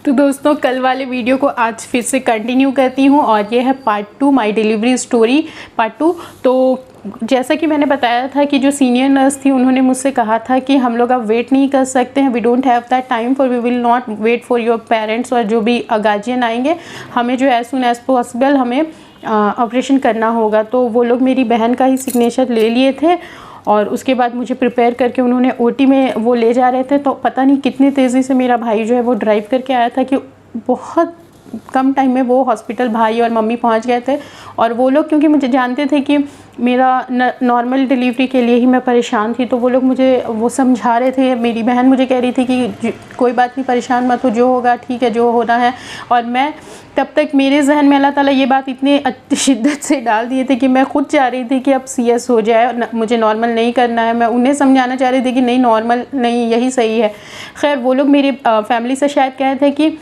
तो दोस्तों कल वाले वीडियो को आज फिर से कंटिन्यू करती हूँ और ये है पार्ट 2 माई डिलीवरी स्टोरी पार्ट 2। तो जैसा कि मैंने बताया था कि जो सीनियर नर्स थी उन्होंने मुझसे कहा था कि हम लोग अब वेट नहीं कर सकते हैं, we don't have that time for we will not wait for your parents और जो भी गार्जियन आएंगे, हमें जो एज सुन एज पॉसिबल हमें ऑपरेशन करना होगा। तो वो लोग मेरी बहन का ही सिग्नेचर ले लिए थे और उसके बाद मुझे प्रिपेयर करके उन्होंने ओटी में वो ले जा रहे थे। तो पता नहीं कितनी तेज़ी से मेरा भाई जो है वो ड्राइव करके आया था कि बहुत कम टाइम में वो हॉस्पिटल भाई और मम्मी पहुंच गए थे। और वो लोग क्योंकि मुझे जानते थे कि मेरा नॉर्मल डिलीवरी के लिए ही मैं परेशान थी, तो वो लोग मुझे वो समझा रहे थे। मेरी बहन मुझे कह रही थी कि कोई बात नहीं, परेशान मत हो, जो होगा ठीक है, जो होना है। और मैं तब तक मेरे जहन में अल्लाह ताला ये बात इतने शिद्दत से डाल दिए थे कि मैं खुद चाह रही थी कि अब CS हो जाए, मुझे नॉर्मल नहीं करना है। मैं उन्हें समझाना चाह रही थी कि नहीं, नॉर्मल नहीं, यही सही है। खैर वो लोग मेरी फैमिली से शायद कहे थे कि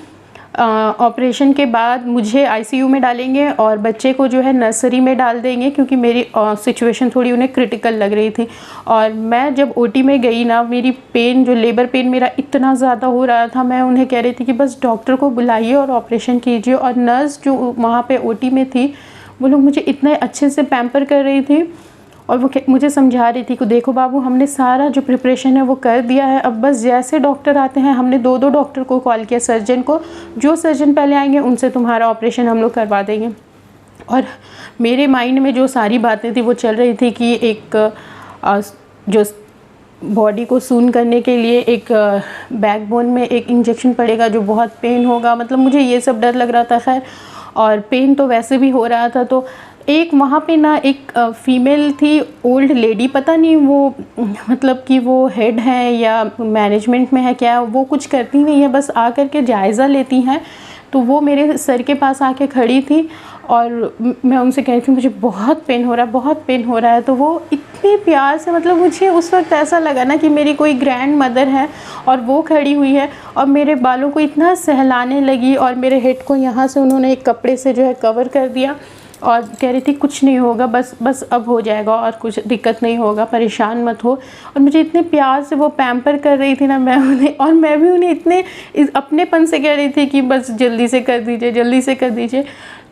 ऑपरेशन के बाद मुझे ICU में डालेंगे और बच्चे को जो है नर्सरी में डाल देंगे, क्योंकि मेरी सिचुएशन थोड़ी उन्हें क्रिटिकल लग रही थी। और मैं जब OT में गई ना, मेरी पेन जो लेबर पेन मेरा इतना ज़्यादा हो रहा था, मैं उन्हें कह रही थी कि बस डॉक्टर को बुलाइए और ऑपरेशन कीजिए। और नर्स जो वहाँ पे OT में थी वो लोग मुझे इतने अच्छे से पैम्पर कर रही थी और वो मुझे समझा रही थी कि देखो बाबू, हमने सारा जो प्रिपरेशन है वो कर दिया है, अब बस जैसे डॉक्टर आते हैं, हमने दो डॉक्टर को कॉल किया, सर्जन को, जो सर्जन पहले आएंगे उनसे तुम्हारा ऑपरेशन हम लोग करवा देंगे। और मेरे माइंड में जो सारी बातें थी वो चल रही थी कि एक जो बॉडी को सून करने के लिए एक बैकबोन में एक इंजेक्शन पड़ेगा जो बहुत पेन होगा, मतलब मुझे ये सब डर लग रहा था। खैर, और पेन तो वैसे भी हो रहा था। तो एक वहाँ पे ना एक फ़ीमेल थी, ओल्ड लेडी, पता नहीं वो मतलब कि वो हेड है या मैनेजमेंट में है क्या, वो कुछ करती नहीं है, बस आ कर के जायज़ा लेती हैं। तो वो मेरे सर के पास आके खड़ी थी और मैं उनसे कह रही थी मुझे बहुत पेन हो रहा है, बहुत पेन हो रहा है। तो वो इतने प्यार से, मतलब मुझे उस वक्त ऐसा लगा ना कि मेरी कोई ग्रैंड मदर है और वो खड़ी हुई है और मेरे बालों को इतना सहलाने लगी और मेरे हेड को यहाँ से उन्होंने एक कपड़े से जो है कवर कर दिया और कह रही थी कुछ नहीं होगा, बस अब हो जाएगा और कुछ दिक्कत नहीं होगा, परेशान मत हो। और मुझे इतने प्यार से वो पैम्पर कर रही थी ना, मैं उन्हें, और मैं भी उन्हें इतने अपनेपन से कह रही थी कि बस जल्दी से कर दीजिए, जल्दी से कर दीजिए।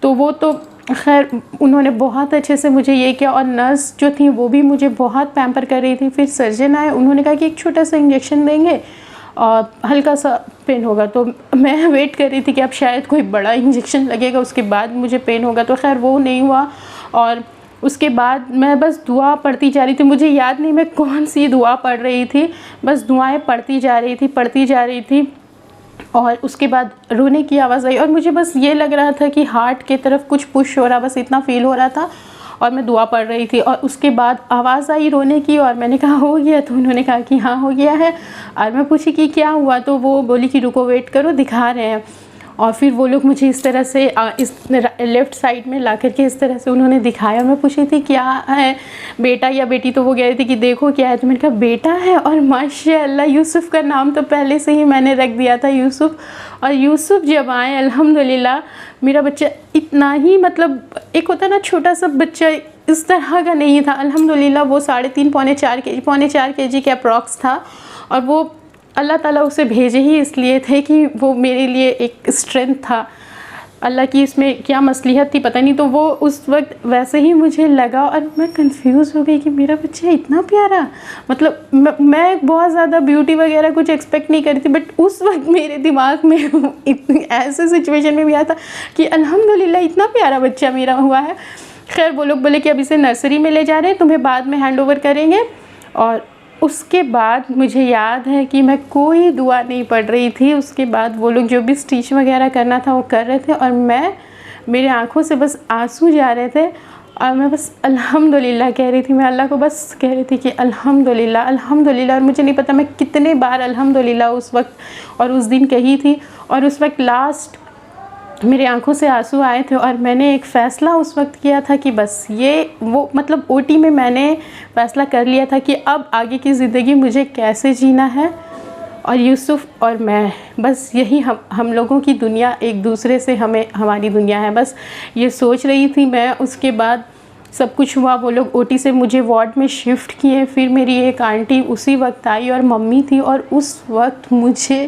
तो वो तो खैर उन्होंने बहुत अच्छे से मुझे ये किया और नर्स जो थी वो भी मुझे बहुत पैम्पर कर रही थी। फिर सर्जन आए, उन्होंने कहा कि एक छोटा सा इंजेक्शन देंगे और हल्का सा पेन होगा। तो मैं वेट कर रही थी कि अब शायद कोई बड़ा इंजेक्शन लगेगा, उसके बाद मुझे पेन होगा। तो खैर वो नहीं हुआ और उसके बाद मैं बस दुआ पढ़ती जा रही थी। मुझे याद नहीं मैं कौन सी दुआ पढ़ रही थी, बस दुआएं पढ़ती जा रही थी। और उसके बाद रोने की आवाज़ आई और मुझे बस ये लग रहा था कि हार्ट की तरफ कुछ पुश हो रहा, बस इतना फील हो रहा था। और मैं दुआ पढ़ रही थी और उसके बाद आवाज़ आई रोने की और मैंने कहा हो गया, तो उन्होंने कहा कि हाँ हो गया है। और मैं पूछी कि क्या हुआ, तो वो बोली कि रुको वेट करो, दिखा रहे हैं। और फिर वो लोग मुझे इस तरह से इस लेफ़्ट साइड में ला करके इस तरह से उन्होंने दिखाया। मैं पूछी थी क्या है, बेटा या बेटी, तो वो कह रही थी कि देखो क्या है। तो मैंने कहा बेटा है, और माशाअल्लाह यूसुफ़ का नाम तो पहले से ही मैंने रख दिया था, यूसुफ़। और यूसुफ़ जब आए अल्हम्दुलिल्लाह, मेरा बच्चा इतना ही, मतलब एक होता ना छोटा सा बच्चा, इस तरह का नहीं था। अल्हम्दुलिल्लाह वो 3.5 पौने 4 केजी के अप्रॉक्स था। और वो अल्लाह ताला उसे भेजे ही इसलिए थे कि वो मेरे लिए एक स्ट्रेंथ था। अल्लाह की इसमें क्या मसलिहत थी पता नहीं। तो वो उस वक्त वैसे ही मुझे लगा और मैं कंफ्यूज हो गई कि मेरा बच्चा इतना प्यारा, मतलब मैं बहुत ज़्यादा ब्यूटी वगैरह कुछ एक्सपेक्ट नहीं करी थी, बट उस वक्त मेरे दिमाग में ऐसे सिचुएशन में भी आया था कि अल्हम्दुलिल्लाह इतना प्यारा बच्चा मेरा हुआ है। खैर वो लोग बोले कि अब इसे नर्सरी में ले जा रहे हैं, तुम्हें बाद में हैंड ओवर करेंगे। और उसके बाद मुझे याद है कि मैं कोई दुआ नहीं पढ़ रही थी। उसके बाद वो लोग जो भी स्टिच वगैरह करना था वो कर रहे थे और मेरे आंखों से बस आंसू जा रहे थे और मैं बस अल्हम्दुलिल्लाह कह रही थी। मैं अल्लाह को बस कह रही थी कि अल्हम्दुलिल्लाह अल्हम्दुलिल्लाह। और मुझे नहीं पता मैं कितने बार अल्हम्दुलिल्लाह उस वक्त और उस दिन कही थी। और उस वक्त लास्ट मेरे आंखों से आंसू आए थे और मैंने एक फ़ैसला उस वक्त किया था कि बस ये वो, मतलब OT में मैंने फ़ैसला कर लिया था कि अब आगे की ज़िंदगी मुझे कैसे जीना है। और यूसुफ़ और मैं, बस यही हम लोगों की दुनिया, एक दूसरे से हमारी दुनिया है, बस ये सोच रही थी मैं। उसके बाद सब कुछ हुआ, वो लोग OT से मुझे वार्ड में शिफ्ट किए। फिर मेरी एक आंटी उसी वक्त आई और मम्मी थी और उस वक्त मुझे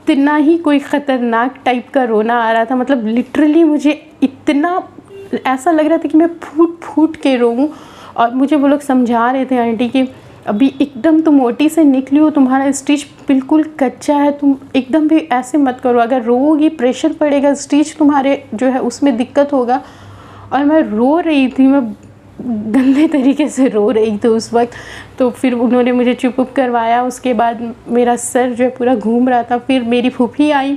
इतना ही कोई ख़तरनाक टाइप का रोना आ रहा था, मतलब लिटरली मुझे इतना ऐसा लग रहा था कि मैं फूट फूट के रोऊं। और मुझे वो लोग समझा रहे थे, आंटी कि अभी एकदम तुम ओटी से निकली हो, तुम्हारा स्टिच बिल्कुल कच्चा है, तुम एकदम भी ऐसे मत करो, अगर रोओगी प्रेशर पड़ेगा, स्टिच तुम्हारे जो है उसमें दिक्कत होगा। और मैं रो रही थी, मैं गंदे तरीके से रो रही थी उस वक्त। तो फिर उन्होंने मुझे चुप करवाया। उसके बाद मेरा सर जो है पूरा घूम रहा था। फिर मेरी फूफी आई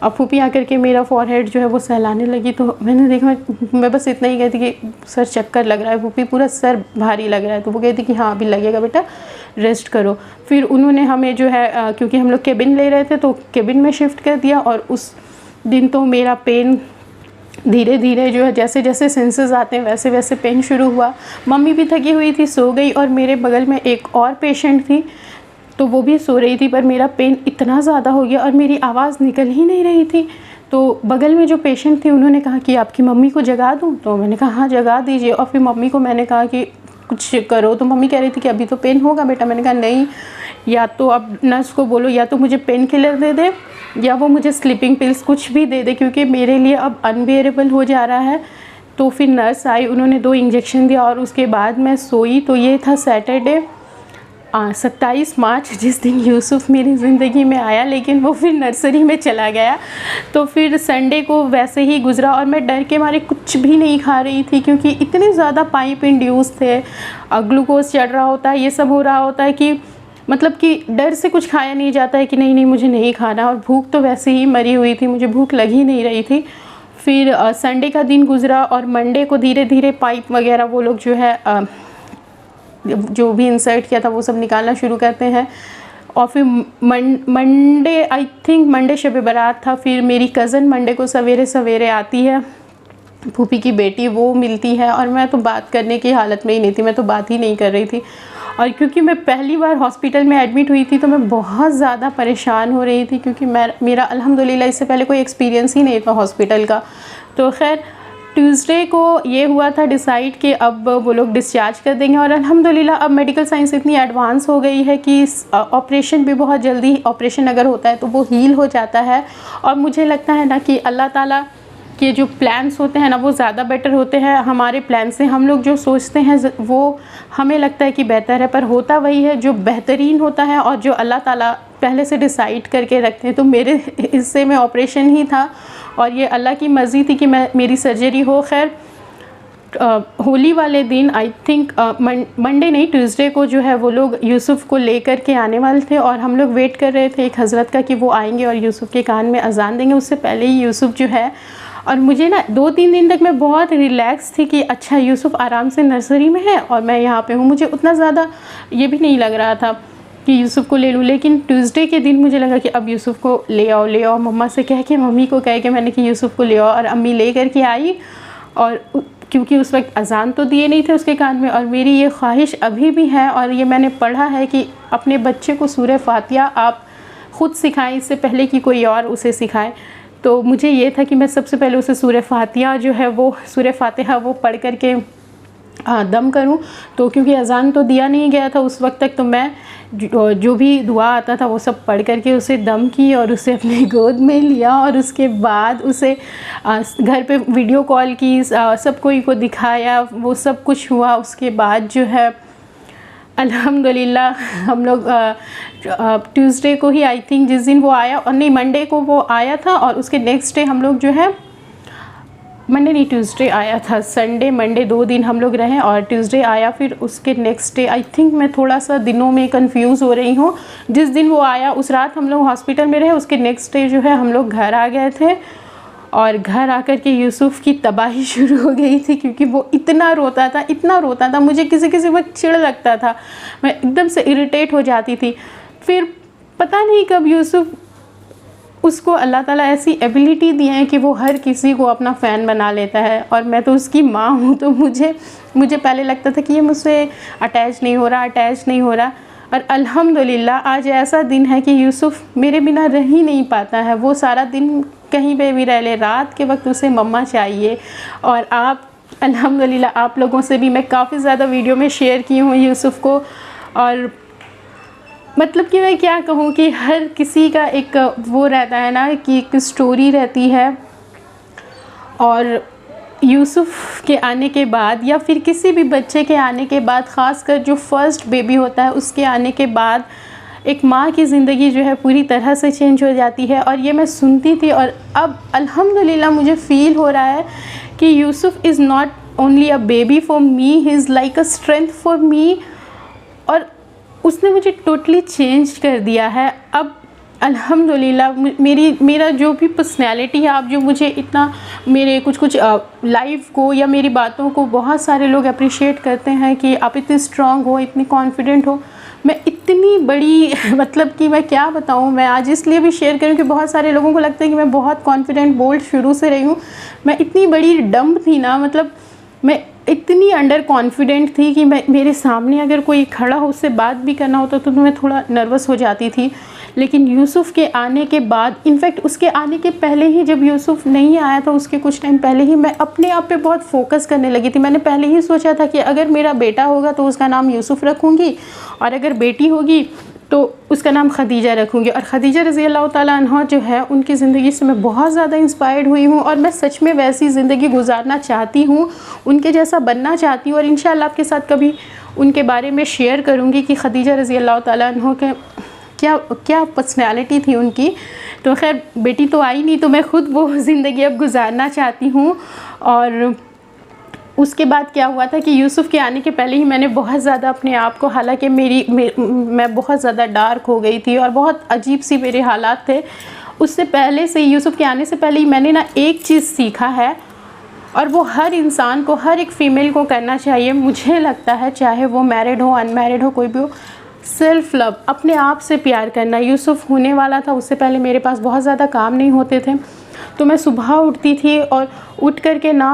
और फूफी आकर के मेरा फॉरहेड जो है वो सहलाने लगी। तो मैंने देखा, मैं बस इतना ही कहती कि सर चक्कर लग रहा है, फूफी पूरा सर भारी लग रहा है। तो वो कहती कि हाँ अभी लगेगा बेटा, रेस्ट करो। फिर उन्होंने हमें जो है क्योंकि हम लोग केबिन ले रहे थे तो केबिन में शिफ्ट कर दिया। और उस दिन तो मेरा पेन धीरे धीरे जो है जैसे जैसे सेंसेस आते हैं वैसे वैसे पेन शुरू हुआ। मम्मी भी थकी हुई थी, सो गई। और मेरे बगल में एक और पेशेंट थी, तो वो भी सो रही थी। पर मेरा पेन इतना ज़्यादा हो गया और मेरी आवाज़ निकल ही नहीं रही थी। तो बगल में जो पेशेंट थी उन्होंने कहा कि आपकी मम्मी को जगा दूँ? तो मैंने कहा हाँ जगा दीजिए। और फिर मम्मी को मैंने कहा कि कुछ करो। तो मम्मी कह रही थी कि अभी तो पेन होगा बेटा। मैंने कहा नहीं, या तो अब नर्स को बोलो या तो मुझे पेन किलर दे दे या वो मुझे स्लीपिंग पिल्स कुछ भी दे दे, क्योंकि मेरे लिए अब अनबियरेबल हो जा रहा है। तो फिर नर्स आई, उन्होंने 2 इंजेक्शन दिया और उसके बाद मैं सोई। तो ये था सैटरडे 27 मार्च, जिस दिन यूसुफ मेरी ज़िंदगी में आया, लेकिन वो फिर नर्सरी में चला गया। तो फिर संडे को वैसे ही गुजरा और मैं डर के मारे कुछ भी नहीं खा रही थी, क्योंकि इतने ज़्यादा पाइप इंड्यूस थे, ग्लूकोज चढ़ रहा होता है, ये सब हो रहा होता है कि मतलब कि डर से कुछ खाया नहीं जाता है कि नहीं नहीं मुझे नहीं खाना। और भूख तो वैसे ही मरी हुई थी, मुझे भूख लग ही नहीं रही थी। फिर संडे का दिन गुजरा और मंडे को धीरे धीरे पाइप वगैरह वो लोग जो है जो भी इंसर्ट किया था वो सब निकालना शुरू करते हैं। और फिर मंडे, आई थिंक मंडे शब बारात था। फिर मेरी कज़न मंडे को सवेरे सवेरे आती है, फूफी की बेटी, वो मिलती है। और मैं तो बात करने की हालत में ही नहीं थी, मैं तो बात ही नहीं कर रही थी। और क्योंकि मैं पहली बार हॉस्पिटल में एडमिट हुई थी तो मैं बहुत ज़्यादा परेशान हो रही थी, क्योंकि मेरा अल्हम्दुलिल्लाह इससे पहले कोई एक्सपीरियंस ही नहीं था हॉस्पिटल का। तो खैर ट्यूसडे को ये हुआ था डिसाइड कि अब वो लोग डिस्चार्ज कर देंगे। और अल्हम्दुलिल्लाह अब मेडिकल साइंस इतनी एडवांस हो गई है कि ऑपरेशन भी बहुत जल्दी, ऑपरेशन अगर होता है तो वो हील हो जाता है। और मुझे लगता है ना कि अल्लाह ताला के जो प्लान्स होते हैं ना वो ज़्यादा बेटर होते हैं हमारे प्लान से। हम लोग जो सोचते हैं वो हमें लगता है कि बेहतर है, पर होता वही है जो बेहतरीन होता है और जो अल्लाह ताला पहले से डिसाइड करके रखते हैं। तो मेरे हिस्से में ऑपरेशन ही था और ये अल्लाह की मर्ज़ी थी कि मेरी सर्जरी हो। खैर होली वाले दिन, आई थिंक मंडे नहीं ट्यूसडे को जो है वो लोग यूसुफ को लेकर के आने वाले थे। और हम लोग वेट कर रहे थे एक हज़रत का कि वो आएंगे और यूसुफ के कान में अजान देंगे। उससे पहले ही यूसुफ जो है, और मुझे ना 2-3 दिन तक मैं बहुत रिलैक्स थी कि अच्छा यूसुफ आराम से नर्सरी में है और मैं यहाँ पे हूँ। मुझे उतना ज़्यादा ये भी नहीं लग रहा था कि यूसुफ को ले लूँ। लेकिन ट्यूसडे के दिन मुझे लगा कि अब यूसुफ को ले आओ, मम्मा से कह के, मम्मी को कह के मैंने कि यूसुफ को ले आओ। और अम्मी ले कर के आई। और क्योंकि उस वक्त अजान तो दिए नहीं थे उसके कान में, और मेरी ये ख्वाहिश अभी भी है और ये मैंने पढ़ा है कि अपने बच्चे को सूरह फातिहा आप ख़ुद सिखाएं, इससे पहले कि कोई और उसे सिखाए। तो मुझे ये था कि मैं सबसे पहले उसे सूरह फातिहा जो है वो सूरह फातिहा वो पढ़ कर के दम करूं। तो क्योंकि अजान तो दिया नहीं गया था उस वक्त तक, तो मैं जो भी दुआ आता था वो सब पढ़ करके उसे दम की और उसे अपने गोद में लिया। और उसके बाद उसे घर पे वीडियो कॉल की, सब कोई को दिखाया, वो सब कुछ हुआ। उसके बाद जो है अल्हम्दुलिल्लाह हम लोग ट्यूसडे को ही, आई थिंक जिस दिन वो आया, और नहीं मंडे को वो आया था और उसके नेक्स्ट डे हम लोग जो है, मंडे नहीं ट्यूसडे आया था, संडे मंडे 2 दिन हम लोग रहे और ट्यूसडे आया। फिर उसके नेक्स्ट डे, आई थिंक मैं थोड़ा सा दिनों में कंफ्यूज हो रही हूँ, जिस दिन वो आया उस रात हम लोग हॉस्पिटल में रहे। उसके नेक्स्ट डे जो है हम लोग घर आ गए थे। और घर आकर के यूसुफ की तबाही शुरू हो गई थी, क्योंकि वो इतना रोता था, मुझे किसी वक्त चिढ़ लगता था, मैं एकदम से इरिटेट हो जाती थी। फिर पता नहीं कब यूसुफ, उसको अल्लाह ताला ऐसी एबिलिटी दी है कि वो हर किसी को अपना फ़ैन बना लेता है। और मैं तो उसकी माँ हूँ, तो मुझे पहले लगता था कि ये मुझसे अटैच नहीं हो रहा। और अल्हम्दुलिल्लाह आज ऐसा दिन है कि यूसुफ मेरे बिना रह ही नहीं पाता है। वो सारा दिन कहीं पे भी रह ले, रात के वक्त उसे मम्मा चाहिए। और आप अल्हम्दुलिल्लाह आप लोगों से भी मैं काफ़ी ज़्यादा वीडियो में शेयर की हूँ यूसुफ को, और मतलब कि मैं क्या कहूँ कि हर किसी का एक वो रहता है ना कि एक स्टोरी रहती है। और यूसुफ़ के आने के बाद या फिर किसी भी बच्चे के आने के बाद, ख़ासकर जो फर्स्ट बेबी होता है उसके आने के बाद, एक माँ की ज़िंदगी जो है पूरी तरह से चेंज हो जाती है। और ये मैं सुनती थी और अब अल्हम्दुलिल्लाह मुझे फ़ील हो रहा है कि Yusuf is not only a baby for me, he is like a strength for me. और उसने मुझे टोटली चेंज कर दिया है। अब अल्हम्दुलिल्लाह मेरा जो भी पर्सनैलिटी है, आप जो मुझे इतना मेरे कुछ लाइफ को या मेरी बातों को बहुत सारे लोग अप्रिशिएट करते हैं कि आप इतनी स्ट्रांग हो, इतनी कॉन्फिडेंट हो। मैं इतनी बड़ी मतलब कि मैं क्या बताऊँ, मैं आज इसलिए भी शेयर करूँ कि बहुत सारे लोगों को लगता है कि मैं बहुत कॉन्फिडेंट बोल्ड शुरू से रही हूँ। मैं इतनी बड़ी डम्ब थी ना, मतलब मैं इतनी अंडर कॉन्फिडेंट थी कि मेरे सामने अगर कोई खड़ा हो, उससे बात भी करना होता तो मैं थोड़ा नर्वस हो जाती थी। लेकिन यूसुफ़ के आने के बाद, इनफैक्ट उसके आने के पहले ही, जब यूसुफ़ नहीं आया था उसके कुछ टाइम पहले ही मैं अपने आप पे बहुत फोकस करने लगी थी। मैंने पहले ही सोचा था कि अगर मेरा बेटा होगा तो उसका नाम यूसुफ़ रखूँगी, और अगर बेटी होगी तो उसका नाम खदीजा रखूँगी। और खदीजा रज़ी अल्लाह ताला अन्हा जो है, उनकी ज़िंदगी से मैं बहुत ज़्यादा इंस्पायर्ड हुई हूँ और मैं सच में वैसी ज़िंदगी गुजारना चाहती हूँ, उनके जैसा बनना चाहती हूँ। और इंशाअल्लाह आपके साथ कभी उनके बारे में शेयर करूँगी कि खदीजा रज़ी अल्लाह ताला अन्हा के क्या पर्सनैलिटी थी उनकी। तो खैर बेटी तो आई नहीं, तो मैं ख़ुद वो ज़िंदगी अब गुजारना चाहती हूँ। और उसके बाद क्या हुआ था कि यूसुफ़ के आने के पहले ही मैंने बहुत ज़्यादा अपने आप को, हालांकि मैं बहुत ज़्यादा डार्क हो गई थी और बहुत अजीब सी मेरे हालात थे। उससे पहले से, यूसुफ़ के आने से पहले ही मैंने ना एक चीज़ सीखा है, और वो हर इंसान को, हर एक फ़ीमेल को करना चाहिए मुझे लगता है, चाहे वो मैरिड हो अनमैरिड हो कोई भी हो। सेल्फ़ लव, अपने आप से प्यार करना। यूसुफ़ होने वाला था, उससे पहले मेरे पास बहुत ज़्यादा काम नहीं होते थे, तो मैं सुबह उठती थी और उठ कर के ना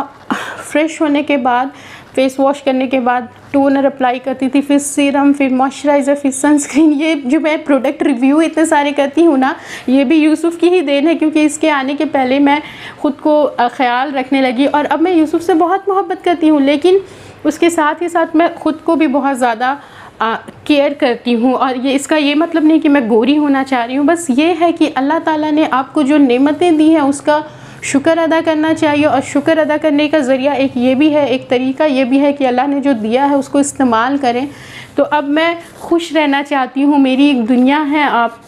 फ्रेश होने के बाद, फेस वॉश करने के बाद टोनर अप्लाई करती थी, फिर सीरम, फिर मॉइस्चराइज़र, फिर सनस्क्रीन। ये जो मैं प्रोडक्ट रिव्यू इतने सारे करती हूँ ना, ये भी यूसुफ़ की ही देन है, क्योंकि इसके आने के पहले मैं ख़ुद को ख़्याल रखने लगी। और अब मैं यूसुफ़ से बहुत मोहब्बत करती हूँ, लेकिन उसके साथ ही साथ मैं ख़ुद को भी बहुत ज़्यादा केयर करती हूँ। और ये इसका ये मतलब नहीं कि मैं गोरी होना चाह रही हूँ, बस ये है कि अल्लाह ताला ने आपको जो नेमतें दी हैं उसका शुक्र अदा करना चाहिए। और शुक्र अदा करने का ज़रिया एक ये भी है, एक तरीका ये भी है कि अल्लाह ने जो दिया है उसको इस्तेमाल करें। तो अब मैं खुश रहना चाहती हूँ। मेरी एक दुनिया है, आप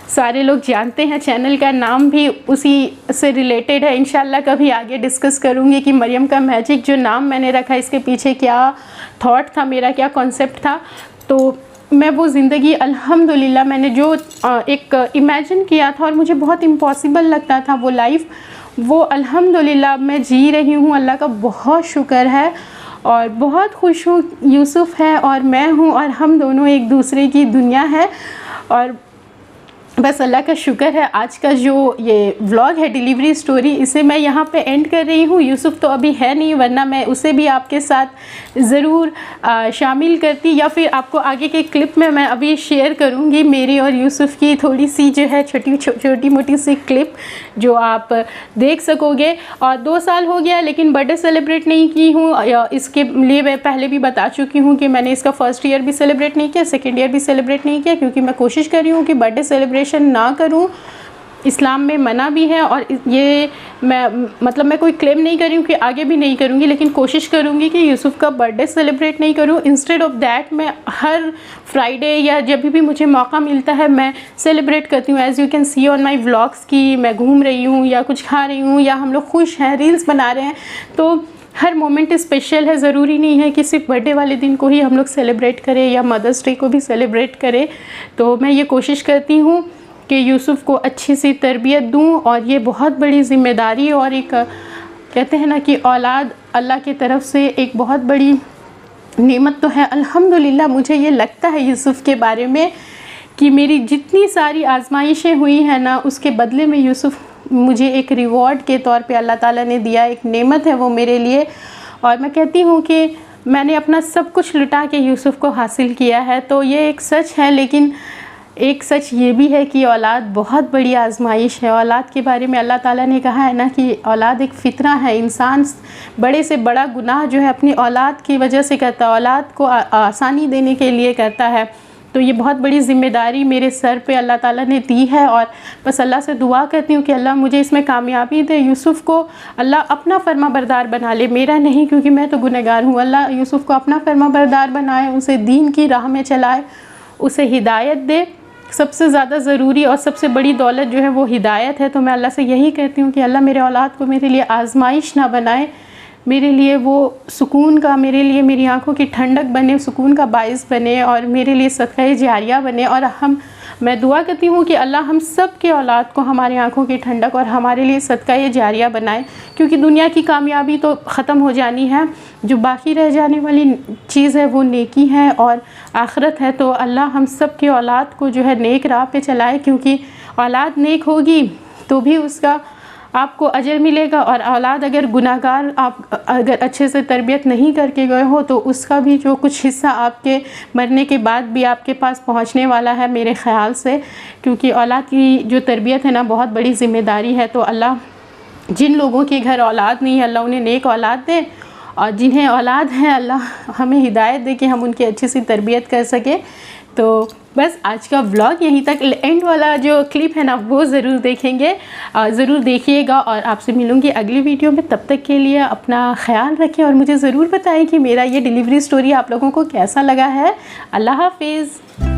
सारे लोग जानते हैं, चैनल का नाम भी उसी से रिलेटेड है। इंशाल्लाह कभी आगे डिस्कस करूँगी कि मरियम का मैजिक जो नाम मैंने रखा, इसके पीछे क्या थॉट था मेरा, क्या कॉन्सेप्ट था। तो मैं वो ज़िंदगी अल्हम्दुलिल्लाह, मैंने जो एक इमेजिन किया था और मुझे बहुत इम्पॉसिबल लगता था वो लाइफ, वो अल्हम्दुलिल्लाह मैं जी रही हूँ। अल्लाह का बहुत शुक्र है और बहुत खुश हूँ। यूसुफ़ है और मैं हूँ, और हम दोनों एक दूसरे की दुनिया है। और बस अल्लाह का शुक्र है। आज का जो ये व्लॉग है, डिलीवरी स्टोरी, इसे मैं यहाँ पे एंड कर रही हूँ। यूसुफ़ तो अभी है नहीं, वरना मैं उसे भी आपके साथ ज़रूर शामिल करती, या फिर आपको आगे के क्लिप में मैं अभी शेयर करूँगी मेरी और यूसुफ़ की थोड़ी सी जो है छोटी मोटी सी क्लिप जो आप देख सकोगे। और 2 साल हो गया लेकिन बर्थडे सेलिब्रेट नहीं की हूँ। इसके लिए मैं पहले भी बता चुकी हूँ कि मैंने इसका फ़र्स्ट ईयर भी सेलिब्रेट नहीं किया, सेकेंड ईयर भी सेलिब्रेट नहीं किया, क्योंकि मैं कोशिश कर रही हूँ कि बर्थडे सेलिब्रेशन ना करूं। इस्लाम में मना भी है, और ये मैं कोई क्लेम नहीं कर रही हूँ कि आगे भी नहीं करूँगी, लेकिन कोशिश करूँगी कि यूसुफ़ का बर्थडे सेलिब्रेट नहीं करूँ। इंस्टेड ऑफ दैट मैं हर फ्राइडे या जब भी मुझे मौका मिलता है मैं सेलिब्रेट करती हूँ। As you can see on my vlogs की मैं घूम रही हूँ या कुछ खा रही हूँ या हम लोग खुश हैं, रील्स बना रहे हैं। तो हर मोमेंट स्पेशल है, ज़रूरी नहीं है कि सिर्फ बर्थडे वाले दिन को ही हम लोग सेलिब्रेट करें या मदर्स डे को भी सेलिब्रेट करें। तो मैं ये कोशिश करती हूँ कि यूसुफ़ को अच्छी सी तरबियत दूँ, और ये बहुत बड़ी ज़िम्मेदारी, और एक कहते हैं ना कि औलाद अल्लाह की तरफ से एक बहुत बड़ी नेमत तो है। अल्हम्दुलिल्लाह मुझे ये लगता है यूसुफ़ के बारे में कि मेरी जितनी सारी आजमाइशें हुई हैं ना, उसके बदले में यूसुफ़ मुझे एक रिवॉर्ड के तौर पे अल्लाह ताला ने दिया, एक नेमत है वो मेरे लिए। और मैं कहती हूँ कि मैंने अपना सब कुछ लुटा के यूसुफ़ को हासिल किया है। तो ये एक सच है, लेकिन एक सच ये भी है कि औलाद बहुत बड़ी आजमाइश है। औलाद के बारे में अल्लाह ताला ने कहा है ना कि औलाद एक फ़ितरा है। इंसान बड़े से बड़ा गुनाह जो है अपनी औलाद की वजह से करता है, औलाद को आसानी देने के लिए करता है। तो ये बहुत बड़ी ज़िम्मेदारी मेरे सर पे अल्लाह ताला ने दी है और बस अल्लाह से दुआ करती हूँ कि अल्लाह मुझे इसमें कामयाबी दे। यूसुफ़ को अल्लाह अपना फर्माबरदार बना ले, मेरा नहीं, क्योंकि मैं तो गुनहगार हूँ। अल्लाह यूसुफ़ को अपना फर्माबरदार बनाए, उसे दीन की राह में चलाए, उसे हिदायत दे। सबसे ज़्यादा ज़रूरी और सबसे बड़ी दौलत जो है वो हिदायत है। तो मैं अल्लाह से यही कहती हूँ कि अल्लाह मेरे औलाद को मेरे लिए आजमाइश ना बनाए, मेरे लिए वो सुकून का, मेरे लिए मेरी आंखों की ठंडक बने, सुकून का बाइस बने और मेरे लिए सदक़े जारिया बने। और मैं दुआ करती हूँ कि अल्लाह हम सब के औलाद को हमारी आंखों की ठंडक और हमारे लिए सदक़े जारिया बनाए, क्योंकि दुनिया की कामयाबी तो ख़त्म हो जानी है, जो बाकी रह जाने वाली चीज़ है वो नेकी है और आखिरत है। तो अल्लाह हम सब के औलाद को जो है नेक राह पे चलाए, क्योंकि औलाद नेक होगी तो भी उसका आपको अजर मिलेगा, और औलाद अगर गुनाहगार, आप अगर अच्छे से तरबियत नहीं करके गए हो तो उसका भी जो कुछ हिस्सा आपके मरने के बाद भी आपके पास पहुंचने वाला है मेरे ख़्याल से। क्योंकि औलाद की जो तरबियत है ना, बहुत बड़ी ज़िम्मेदारी है। तो अल्लाह जिन लोगों के घर औलाद नहीं है, अल्लाह उन्हें नेक औलाद दे, और जिन्हें औलाद है अल्लाह हमें हिदायत दे कि हम उनकी अच्छी सी तरबियत कर सकें। तो बस आज का व्लॉग यहीं तक। एंड वाला जो क्लिप है ना वो ज़रूर देखेंगे, ज़रूर देखिएगा, और आपसे मिलूँगी अगली वीडियो में। तब तक के लिए अपना ख्याल रखें और मुझे ज़रूर बताएं कि मेरा ये डिलीवरी स्टोरी आप लोगों को कैसा लगा है। अल्लाह हाफिज़।